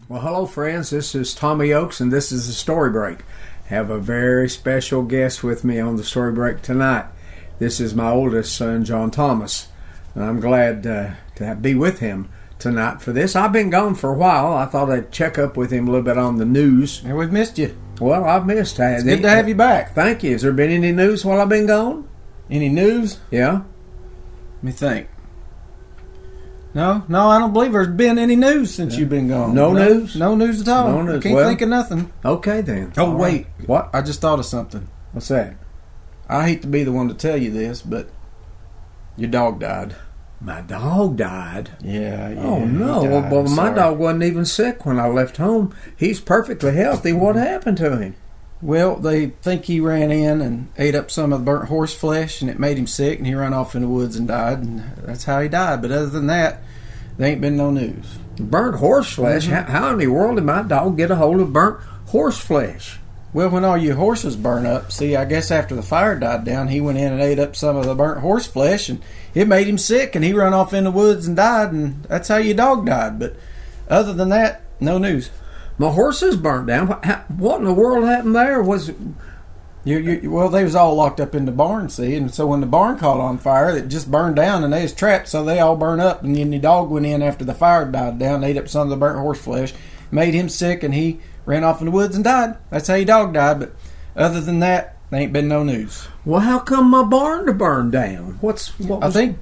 Well, hello, friends. This is Tommy Oakes, and this is the Story Break. Have a very special guest with me on the Story Break tonight. This is my oldest son, John Thomas, and I'm glad to be with him tonight for this. I've been gone for a while. I thought I'd check up with him a little bit on the news. And we've missed you. Well, I've missed. It's good to have you back. Thank you. Has there been any news while I've been gone? Any news? Yeah. Let me think. No, I don't believe there's been any news since you've been gone. No news? No news at all. No news. I can't think of nothing. Okay, then. Oh, All wait. right. What? I just thought of something. What's that? I hate to be the one to tell you this, but your dog died. My dog died? Yeah. Oh, no. He died. Well, my Sorry. dog wasn't even sick when I left home. He's perfectly healthy. What happened to him? Well, they think he ran in and ate up some of the burnt horse flesh, and it made him sick, and he ran off in the woods and died, and that's how he died. But other than that, there ain't been no news. Burnt horse flesh? Mm-hmm. How in the world did my dog get a hold of burnt horse flesh? Well, when all your horses burn up, see, I guess after the fire died down, he went in and ate up some of the burnt horse flesh, and it made him sick, and he ran off in the woods and died, and that's how your dog died. But other than that, no news. My horses burnt down. What in the world happened there? Well, they was all locked up in the barn, see, and so when the barn caught on fire, it just burned down, and they was trapped, so they all burned up, and then the dog went in after the fire died down, ate up some of the burnt horse flesh, made him sick, and he ran off in the woods and died. That's how your dog died, but other than that, there ain't been no news. Well, how come my barn to burn down? I think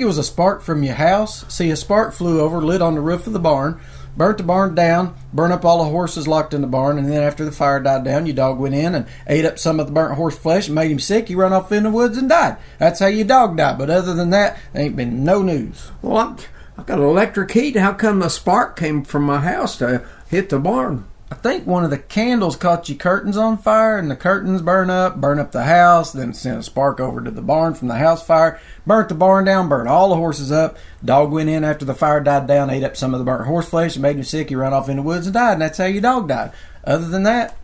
it was a spark from your house. See, a spark flew over, lit on the roof of the barn, burnt the barn down, burned up all the horses locked in the barn, and then after the fire died down, your dog went in and ate up some of the burnt horse flesh and made him sick. He ran off in the woods and died. That's how your dog died. But other than that, there ain't been no news. Well, I got electric heat. How come the spark came from my house to hit the barn? I think one of the candles caught your curtains on fire, and the curtains burn up the house, then sent a spark over to the barn from the house fire, burnt the barn down, burnt all the horses up. Dog went in after the fire died down, ate up some of the burnt horse flesh, and made him sick. He ran off in the woods and died, and that's how your dog died. Other than that,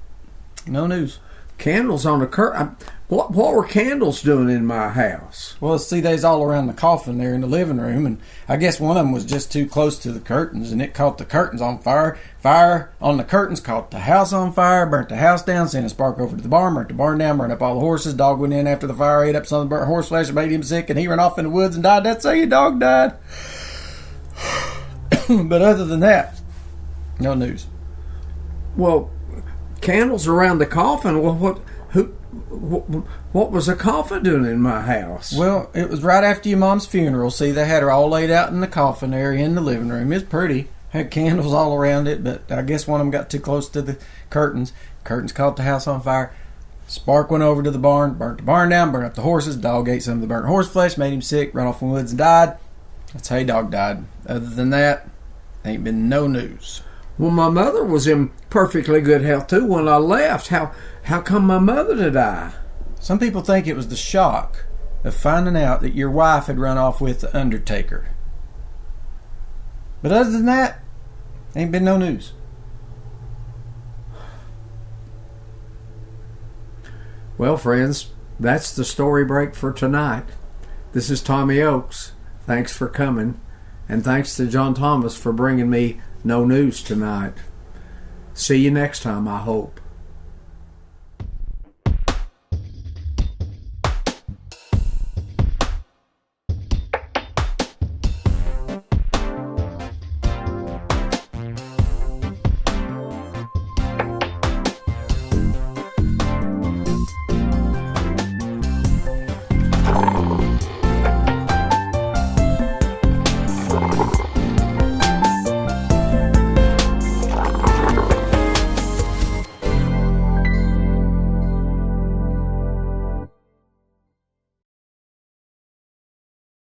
no news. Candles on the curtain? What were candles doing in my house? Well, see, they's all around the coffin there in the living room, and I guess one of them was just too close to the curtains, and it caught the curtains on fire. Fire on the curtains caught the house on fire, burnt the house down, sent a spark over to the barn, burnt the barn down, burnt up all the horses. Dog went in after the fire, ate up some of the burnt horse flesh, and made him sick, and he ran off in the woods and died. That's how your dog died. But other than that, no news. Well, candles around the coffin? Well, what was a coffin doing in my house? Well, it was right after your mom's funeral. See, they had her all laid out in the coffin area in the living room. It's pretty. Had candles all around it, but I guess one of them got too close to the curtains. Curtains caught the house on fire. Spark went over to the barn, burnt the barn down, burnt up the horses. Dog ate some of the burnt horse flesh, made him sick, ran off in the woods and died. That's how your dog died. Other than that, ain't been no news. Well, my mother was in perfectly good health too when I left. How come my mother to die? Some people think it was the shock of finding out that your wife had run off with the undertaker. But other than that, ain't been no news. Well, friends, that's the story break for tonight. This is Tommy Oakes. Thanks for coming. And thanks to John Thomas for bringing me no news tonight. See you next time, I hope.